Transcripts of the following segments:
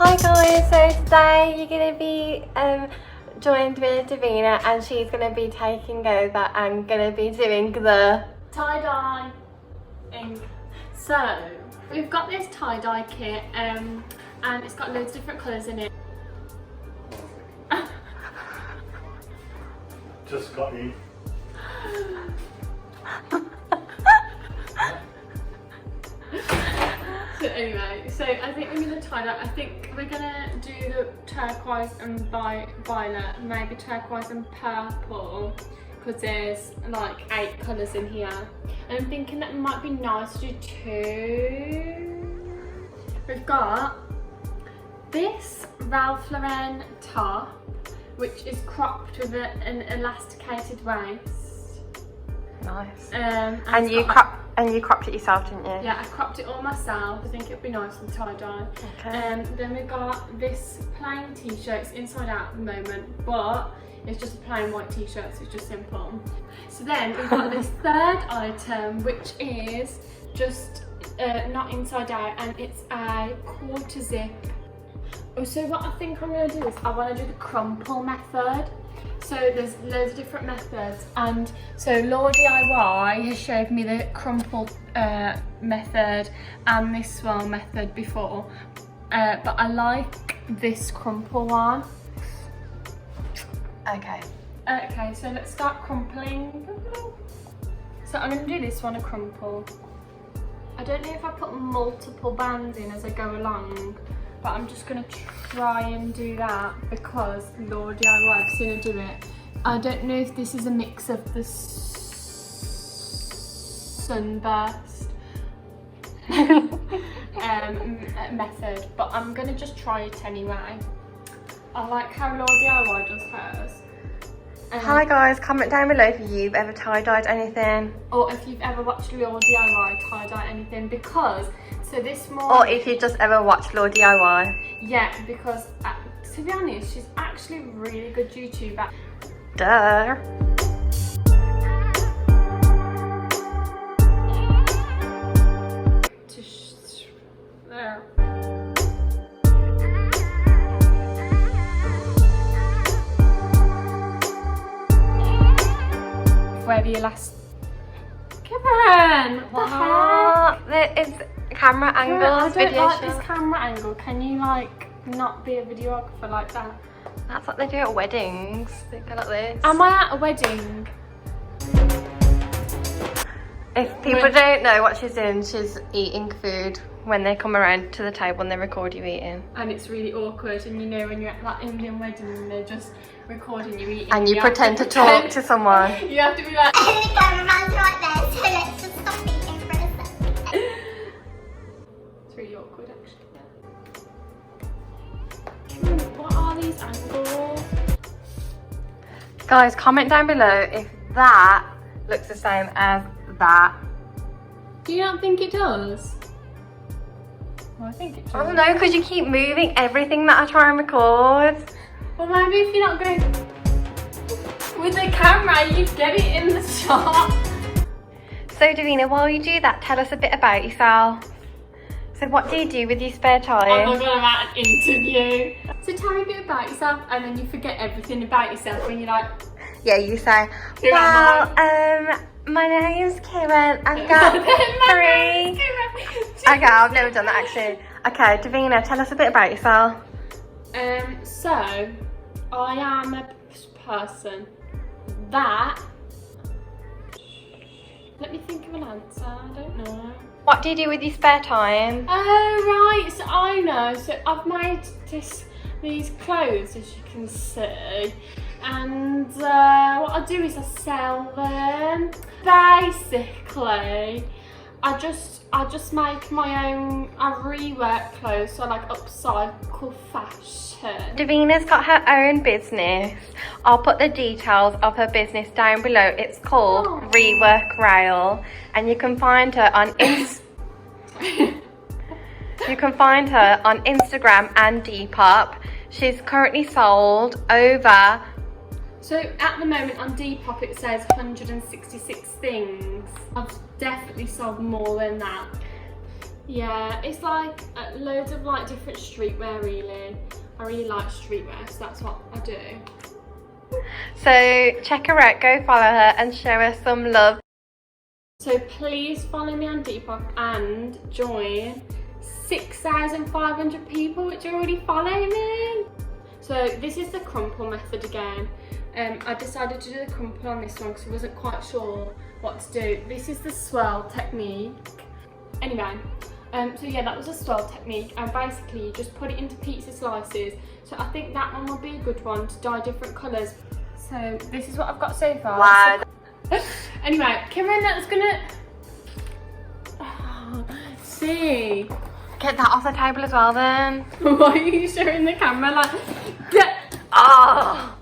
Hi guys, so today you're going to be joined with Davina and she's going to be taking over and going to be doing the tie-dye ink. So we've got this tie-dye kit and it's got loads of different colours in it. Just got you. So anyway, so I think we're going to tie dye. I think we're going to do the turquoise and violet, maybe turquoise and purple, because there's like 8 colours in here. And I'm thinking that it might be nice to do 2. We've got this Ralph Lauren top, which is cropped with an elasticated waist. nice. And And you cropped it yourself, didn't you? Yeah, I cropped it all myself. I think it'd be nice with tie-dye. Okay. Then we got this plain t-shirt. It's inside out at the moment, but it's just a plain white t-shirt, so it's just simple. So then we've got this third item, which is just not inside out, and it's a quarter zip. So what I think I'm going to do is I want to do the crumple method. So there's loads of different methods, and so Law DIY has showed me the crumple method and this one method before, but I like this crumple one. Okay. Okay, so let's start crumpling. So I'm going to do this one a crumple. I don't know if I put multiple bands in as I go along, but I'm just going to try and do that because Law DIY, I've seen her do it. I don't know if this is a mix of the sunburst method, but I'm going to just try it anyway. I like how Law DIY does hers. Hi guys, comment down below if you've ever tie-dyed anything. Or if you've ever watched Law DIY tie-dye anything, because so this morning, Or if you've just ever watched Law DIY. yeah, because to be honest, she's actually a really good YouTuber. Duh. There. Where the elastic. Kevin, what the heck? There is camera angles, I don't video like shots. this camera angle. Can you like not be a videographer like that? That's what they do at weddings. They go like this. Am I at a wedding? If people don't know what she's doing, she's eating food when they come around to the table and they record you eating. And it's really awkward, and you know when you're at that Indian wedding and they're just recording you eating. And you pretend to talk to someone. You have to be like, And the cameraman's right there, so let's just stop eating for a second. it's really awkward actually. What are these angles? Guys, comment down below if that looks the same as that. Do you not think it does? Well, I think it does. I don't know, because you keep moving everything that I try and record. Well, maybe if you're not going with the camera, you get it in the shot. So Davina, while you do that, tell us a bit about yourself. So what do you do with your spare time? Oh my god, I'm at an interview. So tell me a bit about yourself, and then you forget everything about yourself when you're like, Yeah, you say, Who am well, my name's Karen, I've got 3. Okay, I've never done that actually. Okay, Davina, tell us a bit about yourself. So I am a person that, let me think of an answer, I don't know. What do you do with your spare time? Oh right, so I know, so I've made these clothes, as you can see, and what I do is I sell them. Basically, I just make my own, I rework clothes, so I like upcycle fashion. Davina's got her own business. I'll put the details of her business down below. It's called Reworkrail, and you can find her on You can find her on Instagram and Depop. She's currently sold over. So at the moment on Depop it says 166 things. I've definitely sold more than that. Yeah, it's like loads of like different streetwear really. I really like streetwear, so that's what I do. So check her out, go follow her and show her some love. So please follow me on Depop and join 6,500 people which are already following me. So this is the crumple method again. I decided to do the crumple on this one because I wasn't quite sure what to do. This is the swirl technique. Anyway, so yeah, that was a swirl technique, and basically you just put it into pizza slices. So I think that one will be a good one to dye different colours. So this is what I've got so far. Wow. Anyway, Kimran, that's gonna see. Get that off the table as well then. Why are you showing the camera like get? Oh,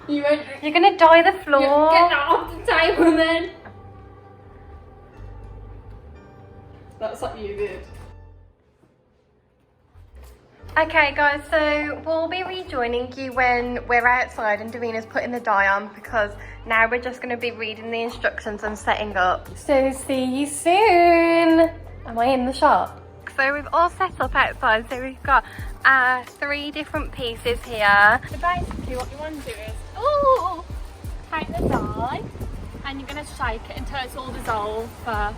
You won't. you're gonna dye the floor. Get that off the table then. That's what you did. Okay guys, so we'll be rejoining you when we're outside and Davina's putting the dye on, because now we're just going to be reading the instructions and setting up. So see you soon. Am I in the shop? So we've all set up outside, so we've got 3 different pieces here. So basically what you want to do is, ooh, take the dye and you're going to shake it until it's all dissolved first.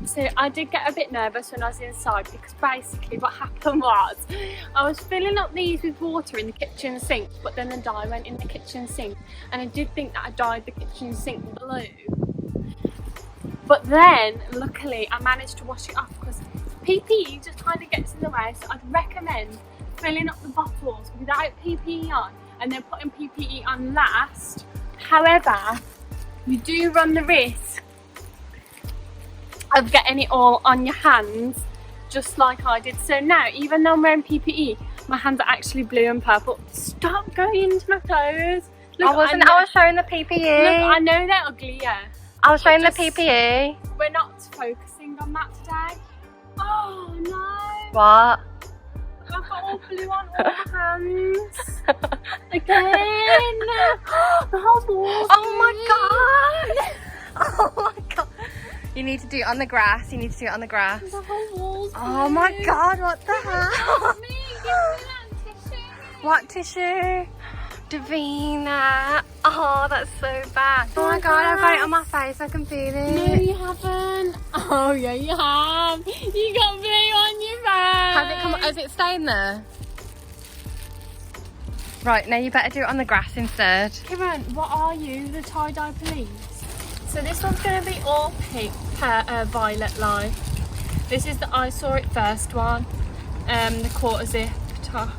So I did get a bit nervous when I was inside, because basically what happened was I was filling up these with water in the kitchen sink, but then the dye went in the kitchen sink, and I did think that I dyed the kitchen sink blue. But then luckily I managed to wash it off, because PPE just kind of gets in the way. So I'd recommend filling up the bottles without PPE on and then putting PPE on last. However, you do run the risk of getting it all on your hands, just like I did. So now, even though I'm wearing PPE, my hands are actually blue and purple. Stop going into my clothes. Look, I was showing the PPE. Look, I know they're ugly, yeah. I was showing the PPE. We're not focusing on that today. Oh no. What? I've got all blue on all my hands. Again. The whole wall's Oh blue. my god. Oh my god. You need to do it on the grass. You need to do it on the grass. The whole wall's blue. Oh my god, what the hell? Help me, give me that tissue. What tissue? Davina. Oh, that's so bad. Oh my god, I've got it on my face. I can feel it. No, you haven't. Oh yeah, you have. You got blue on your face. Has it come? Has it staying there? Right, now you better do it on the grass instead. Kimran, what are you? The tie-dye police? So this one's going to be all pink, violet line. This is the I Saw It First one, the quarter zip top.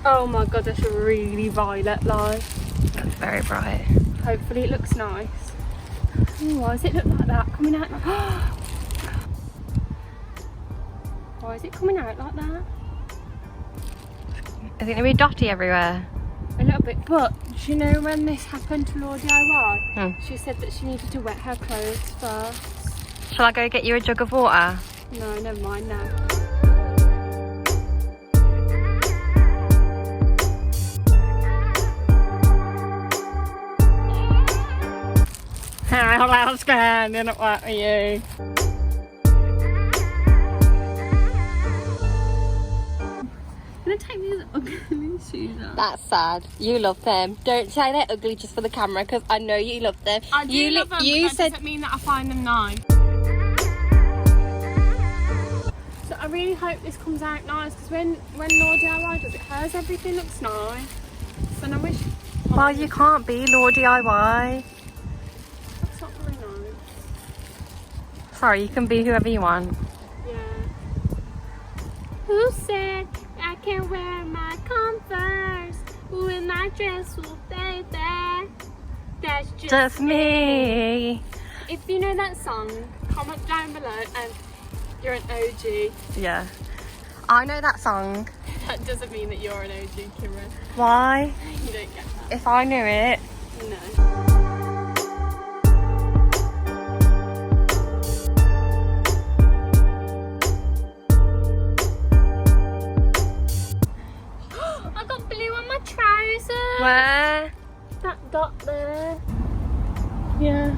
Oh my god, that's a really violet line. That's very bright. Hopefully it looks nice. Ooh, why does it look like that? Coming out like why is it coming out like that? Is it going to be dotty everywhere? A little bit, but do you know when this happened to Law DIY? She said that she needed to wet her clothes first. Shall I go get you a jug of water? No, never mind now. Hello, scan, didn't work for you. I'm gonna take these ugly shoes off. That's sad. You love them. Don't say they're ugly just for the camera, because I know you love them. I do love them, you but that said doesn't mean that I find them nice. So I really hope this comes out nice, because when Law DIY does it, hers everything looks nice. And I wish. well, you can't be Law DIY. That's not very nice. Sorry, you can be whoever you want. Yeah. Who said I can wear my Converse with my dress, oh baby? That's Just me. If you know that song, comment down below, and you're an OG. Yeah. I know that song. That doesn't mean that you're an OG, Kimran. Why? You don't get that. If I knew it. No. I got blue on my trousers. Where? That dot there. Yeah.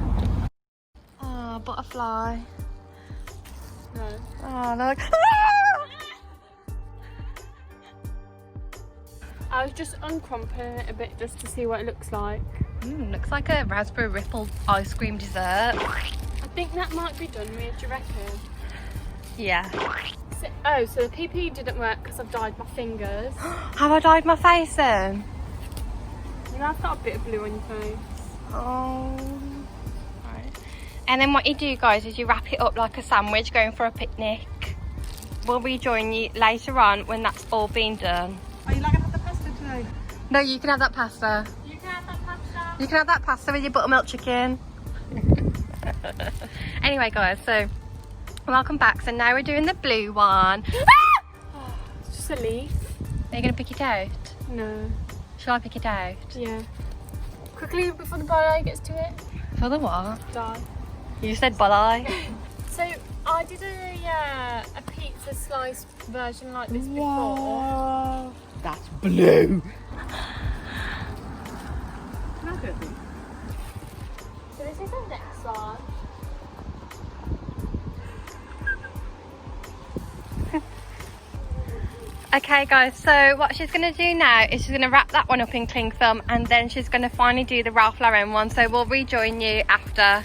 Oh, butterfly. No. Oh, look. I was just uncrumpling it a bit just to see what it looks like. Looks like a raspberry ripple ice cream dessert. I think that might be done with, do you reckon? Yeah. So the PP didn't work because I've dyed my fingers. Have I dyed my face then? And I've got a bit of blue on your face. Oh. Right. And then what you do, guys, is you wrap it up like a sandwich going for a picnic. We'll rejoin you later on when that's all been done. Are you not going to have the pasta today? No, you can have that pasta. You can have that pasta. You can have that pasta with your buttermilk chicken. Anyway, guys, so welcome back. So now we're doing the blue one. Oh, it's just a leaf. Are you going to pick it out? No. Shall I pick it out? Yeah. Quickly before the ballet gets to it. For the what? Dye. You said ballet. So I did a pizza slice version like this before. Whoa. That's blue. So this is the next one. Okay, guys, so what she's going to do now is she's going to wrap that one up in cling film, and then she's going to finally do the Ralph Lauren one, so we'll rejoin you after.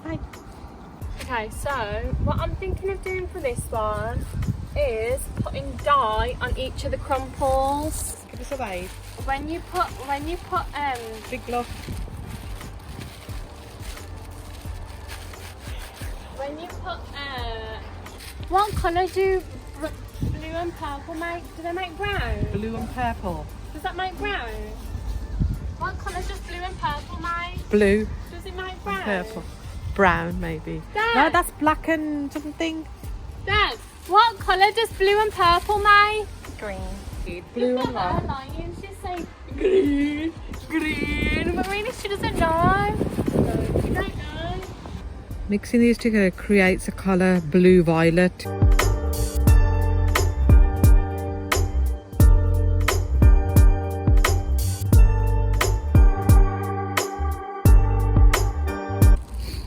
Bye. Okay, so what I'm thinking of doing for this one is putting dye on each of the crumples. Give us a wave. When you put Big glove. what colour do blue and purple make? Do they make brown? Blue and purple. Does that make brown? What colour does blue and purple make? Blue. Does it make brown? Purple. Brown, maybe. Dad. No, that's black and something. Dad, what colour does blue and purple make? Green. Blue She's and got white. her lions, she's saying green, green, but really she doesn't know. No, she don't know. Mixing these together creates a colour blue-violet.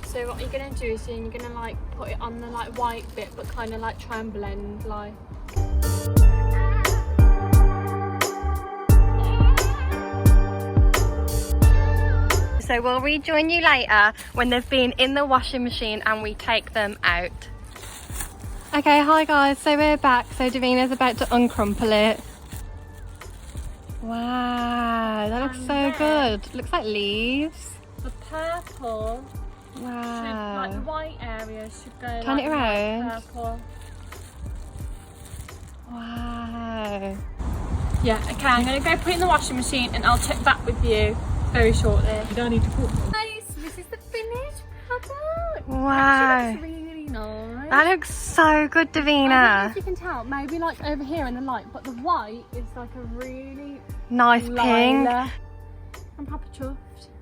So what you're gonna do is you're gonna like put it on the like white bit, but kind of like try and blend like. So we'll rejoin you later when they've been in the washing machine and we take them out. Okay, hi guys, so we're back. So Davina's about to uncrumple it. Wow, that looks so good. Looks like leaves. The purple, Wow. should, like the white area should go Turn like it around. purple. Wow. Yeah, okay, I'm gonna go put it in the washing machine and I'll check back with you very shortly. You don't need to put. Guys, this is the finished product. Wow. Actually, looks really nice. That looks so good, I don't know Davina. if you can tell, maybe like over here in the light, but the white is like a really Nice pink. lilac. I'm proper chuffed.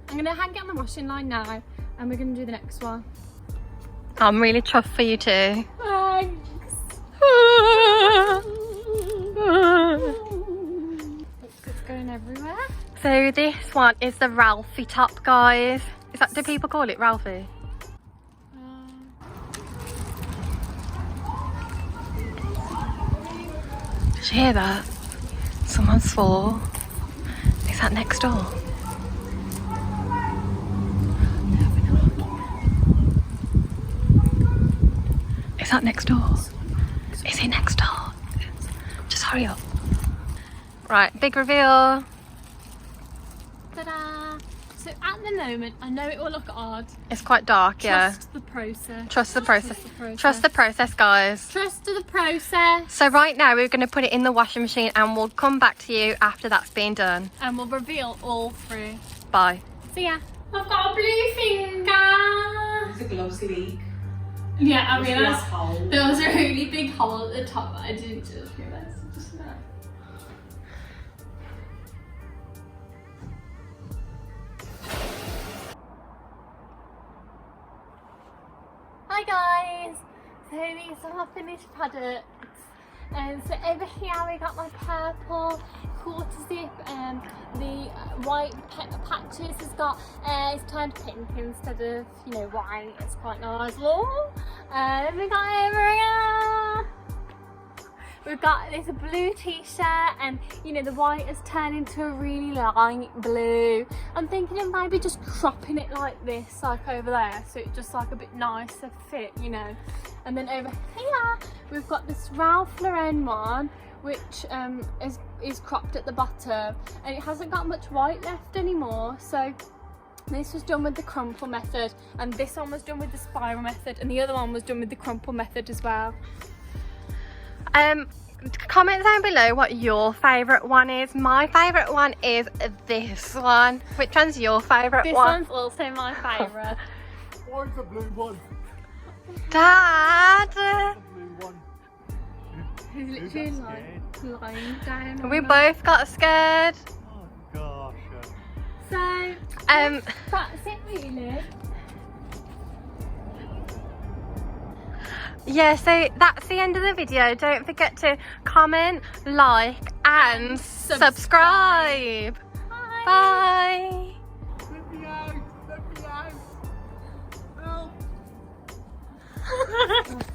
I'm gonna hang it on the washing line now and we're gonna do the next one. I'm really chuffed for you too. Thanks. It's going everywhere. So this one is the Ralphie top, guys. Is that, do people call it Ralphie? Did you hear that? Someone's fall. Is that next door? Is that next door? Is it next door? Just hurry up. Right, big reveal. Ta-da! So at the moment, I know it will look odd. It's quite dark, yeah. Trust the process. Trust the process. Trust the process. Trust the process, guys. Trust the process. So right now we're going to put it in the washing machine and we'll come back to you after that's been done. And we'll reveal all three. Bye. See ya. I've got a blue finger. It's a gloves leak. Yeah, I There's a realised black hole. there was a really big hole at the top, but I didn't just realise just now. Hi guys! So these are our finished products. And so over here we got my purple quarter zip, and the white patches has got it's turned pink instead of, you know, white. It's quite nice. Oh, and we got over here. We've got this blue t-shirt, and you know the white has turned into a really light blue. I'm thinking of maybe just cropping it like this, like over there, so it's just like a bit nicer fit, you know. And then over here we've got this Ralph Lauren one, which is cropped at the bottom, and it hasn't got much white left anymore. So this was done with the crumple method, and this one was done with the spiral method, and the other one was done with the crumple method as well. Comment down below what your favourite one is. My favourite one is this one. Which one's your favourite one? This one's also my favourite. Where's the blue one? Dad! The blue one. He's literally like lying down. We both got scared. Oh gosh. So that's it really. Yeah, so that's the end of the video. Don't forget to comment, like and subscribe. Bye. Let me out! Let me out! Help!